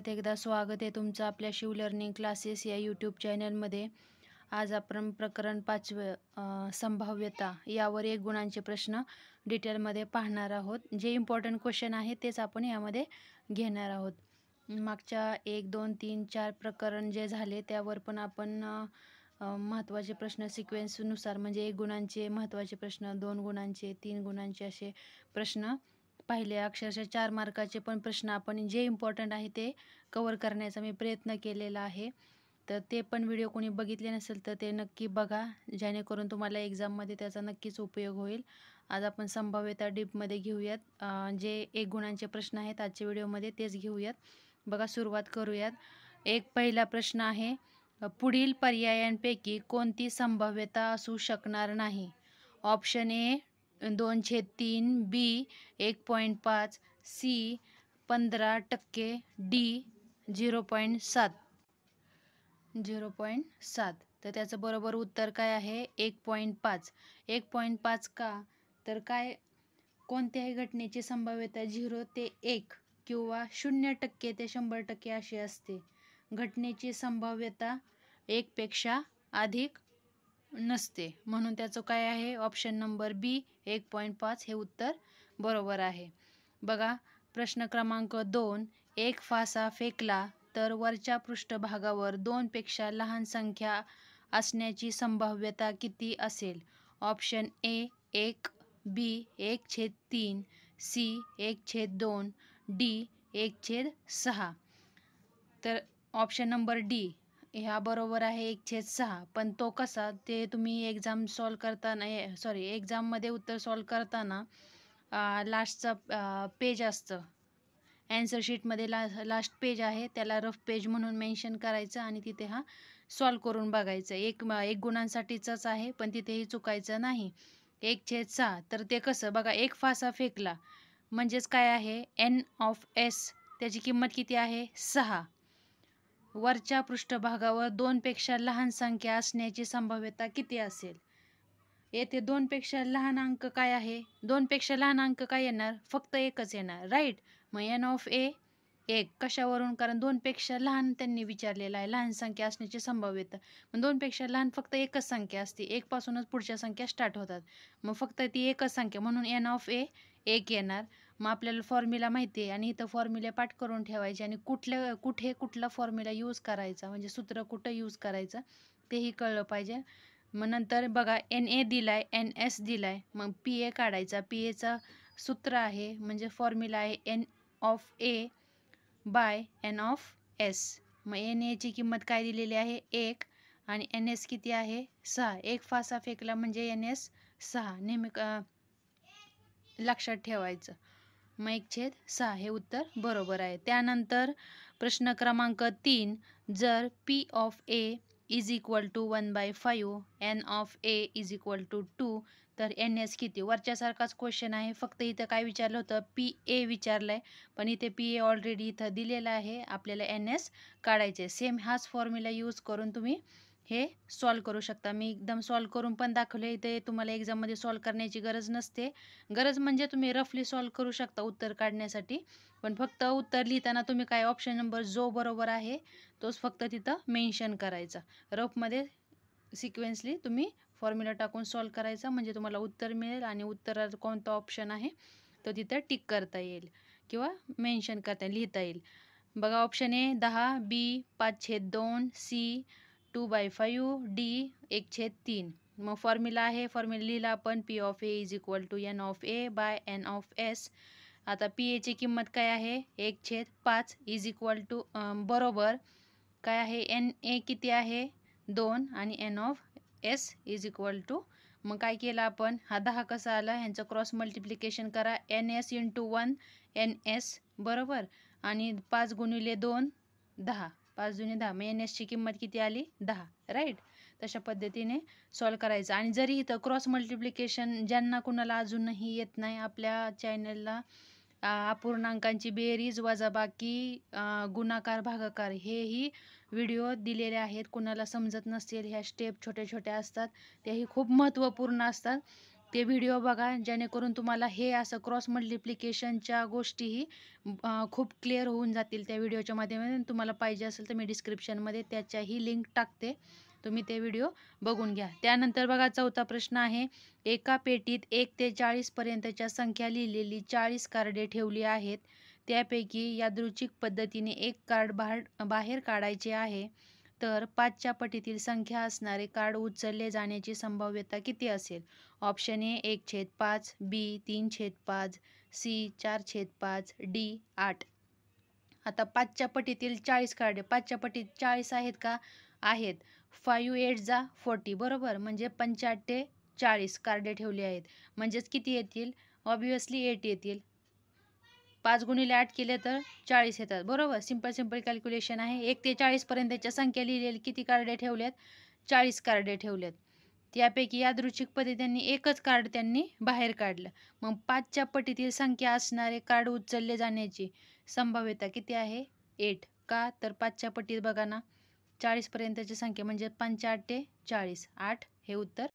परत एकदा स्वागत आहे तुमचं आपल्या शिव लर्निंग क्लासेस या यूट्यूब चॅनलमध्ये। आज आपण प्रकरण 5 संभाव्यता यावर 1 गुणांचे प्रश्न डिटेलमध्ये पाहणार आहोत। जे इम्पॉर्टंट क्वेश्चन आहे तेच आपण यामध्ये घेणार आहोत। मागच्या 1 2 3 4 प्रकरण जे झाले त्यावर पण आपण महत्त्वाचे प्रश्न सिक्वेन्सनुसार म्हणजे 1 गुणांचे महत्त्वाचे प्रश्न, 2 गुणांचे, 3 गुणांचे असे प्रश्न पाहिले। अक्षरशः 4 मार्काचे पण प्रश्न आपण जे इम्पॉर्टंट आहे ते कव्हर करण्याचा मी प्रयत्न केलेला आहे। तर ते पण व्हिडिओ कोणी बघितले नसेल तर ते नक्की बघा, जेणेकरून तुम्हाला एक्झाममध्ये त्याचा नक्कीच उपयोग होईल। आज आपण संभाव्यता डीपमध्ये घेऊयात। जे 1 गुणांचे प्रश्न आहेत आजच्या व्हिडिओमध्ये तेच घेऊयात। बघा, सुरुवात करूयात। एक पहिला प्रश्न आहे, पुढील पर्यायांपैकी कोणती संभाव्यता असू शकणार नाही? Option A 2/3, B 1.5, C 15%, D 0.7। तर त्याचं बरोबर उत्तर काय आहे? 1.5। 1.5 का? तर काय, कोणत्याही घटनेची संभाव्यता 0 ते 1 किंवा 0% ते 100% अशी असते। घटनेची संभाव्यता 1 पेक्षा अधिक नसते, म्हणून त्याचं काय आहे? ऑप्शन नंबर बी 1.5 हे उत्तर बरोबर आहे। बघा, प्रश्न क्रमांक 2, एक फासा फेकला तर वरच्या पृष्ठभागावर 2 पेक्षा लहान संख्या असण्याची संभाव्यता किती असेल? Option A 1, B 1/3, C 1/2, D 1/6। तर ऑप्शन नंबर डी ह्या बरोबर आहे 1/6। पण तो कसा ते तुम्ही एक्झाम सॉल्व करताना एक्झाममध्ये उत्तर सॉल्व करताना लास्टचा पेज असतं, ॲन्सर शीटमध्ये लास्ट पेज आहे, त्याला रफ पेज म्हणून मेन्शन करायचं आणि तिथे हा सॉल्व करून बघायचं। एक गुणांसाठीचंच आहे पण तिथेही चुकायचं नाही। 1/6 तर ते कसं बघा, एक फासा फेकला म्हणजेच काय आहे? n(s) त्याची किंमत किती आहे? 6। वरच्या पृष्ठभागावर 2 पेक्षा लहान संख्या असण्याची संभाव्यता किती असेल? येथे 2 पेक्षा लहान अंक काय आहे? 2 पेक्षा लहान अंक काय येणार? फक्त एकच येणार, राईट। मग n(a) 1 कशावरून? कारण 2 पेक्षा लहान त्यांनी विचारलेलं आहे, लहान संख्या असण्याची संभाव्यता। पण 2 पेक्षा लहान फक्त एकच संख्या असते, 1 पासूनच पुढच्या संख्या स्टार्ट होतात, मग फक्त ती एकच संख्या म्हणून n(a) 1 येणार। मग आपल्याला फॉर्म्युला माहिती आहे आणि इथं फॉर्म्युले पाठ करून ठेवायचे आणि कुठला फॉर्म्युला यूज करायचा, म्हणजे सूत्र कुठं यूज करायचं तेही कळलं पाहिजे। मग नंतर बघा, Na दिलाय, ns दिलाय, मग Pa काढायचा। Paचं सूत्र आहे म्हणजे फॉर्म्युला आहे n(a) बाय n(s). मग Na ची किंमत काय दिलेली आहे? 1 आणि ns किती आहे? 6। एक फासा फेकला म्हणजे ns 6 नेहमी लक्षात ठेवायचं। मग 1/6 हे उत्तर बरोबर आहे। त्यानंतर प्रश्न क्रमांक 3, जर P(a) = 1/5, n(a) = 2 तर ns किती? वरच्यासारखाच क्वेश्चन आहे, फक्त इथं काय विचारलं होतं? Pa विचारलंय, पण इथे Pa ऑलरेडी इथं दिलेला आहे, आपल्याला ns काढायचे। सेम हाच फॉर्म्युला यूज करून तुम्ही हे सॉल्व करू शकता। मी एकदम सॉल्व करून पण दाखवले, इथे तुम्हाला एक्झाममध्ये सॉल्व करण्याची गरज नसते। गरज म्हणजे तुम्ही रफली सॉल्व करू शकता उत्तर काढण्यासाठी, पण फक्त उत्तर लिहिताना तुम्ही काय ऑप्शन नंबर जो बरोबर आहे तोच फक्त तिथं मेन्शन करायचा। रफमध्ये सिक्वेन्सली तुम्ही फॉर्म्युला टाकून सॉल्व करायचा, म्हणजे तुम्हाला उत्तर मिळेल आणि उत्तरात कोणता ऑप्शन आहे तो तिथं टिक करता येईल किंवा मेन्शन करता लिहिता येईल। बघा, option A 10, B 5/2, C 2/5, D 1/3। मग फॉर्म्युला आहे, फॉर्म्युला लिहिला आपण, P(a) = n(a) बाय n(s). आता Pa ची किंमत काय आहे? 1/5 बरोबर काय आहे? Na किती आहे? 2 आणि n(s) मग काय केलं आपण? हा 10 कसा आला? ह्यांचं क्रॉस मल्टिप्लिकेशन करा, ns × 1 ns बरोबर, आणि 5 × 2 10, 5 × 10, मग ns ची किंमत किती आली? 10, राईट। तशा पद्धतीने सॉल्व करायचं। आणि जरी इथं क्रॉस मल्टिप्लिकेशन ज्यांना कुणाला अजूनही येत नाही, आपल्या चॅनलला अपूर्णांकांची बेरीज, वजाबाकी, गुणाकार, भागाकार हेही व्हिडिओ दिलेले आहेत। कुणाला समजत नसतील, ह्या स्टेप छोट्या छोट्या असतात, त्याही खूप महत्त्वपूर्ण असतात, ते व्हिडिओ बघा, जेणेकरून तुम्हाला हे असं क्रॉस मल्टिप्लिकेशनच्या गोष्टीही खूप क्लिअर होऊन जातील त्या व्हिडिओच्या माध्यमातून. तुम्हाला पाहिजे असेल तर मी डिस्क्रिप्शनमध्ये त्याच्याही लिंक टाकते, तुम्ही ते व्हिडिओ बघून घ्या. त्यानंतर बघा, चौथा प्रश्न आहे, एका पेटीत 1 ते 40 पर्यंतच्या संख्या लिहिलेली 40 कार्डे ठेवली आहेत. त्यापैकी यादृच्छिक पद्धतीने एक कार्ड बाहेर काढायचे आहे, तर 5च्या पटीतील संख्या असणारे कार्ड उचलले जाण्याची संभाव्यता किती असेल? Option A 1/5, B 3/5, C 4/5, D 8. आता 5च्या पटीतील 40 कार्डे, 5च्या पटीत 40 आहेत का? आहेत. 5 8 जा 40, बरोबर. म्हणजे 5 40 कार्डे ठेवली आहेत. म्हणजेच किती येतील? ऑब्व्हियसली 8 येतील. 5 गुणिले 8 केले तर 40 येतात, बरोबर. सिंपल कॅल्क्युलेशन आहे. 1 ते 40 पर्यंतच्या संख्या लिहिलेली किती कार्डे ठेवल्यात? 40 कार्डे ठेवल्यात. त्यापैकी यादृच्छिक पद्धतीने एकच कार्ड त्यांनी बाहेर काढलं. मग 5च्या पटीतील संख्या असणारे कार्ड उचलले जाण्याची संभाव्यता किती आहे? 8. का? तर 5च्या पटीत बघा ना, 40 पर्यंतची संख्या म्हणजे 5 8 40, 8 हे उत्तर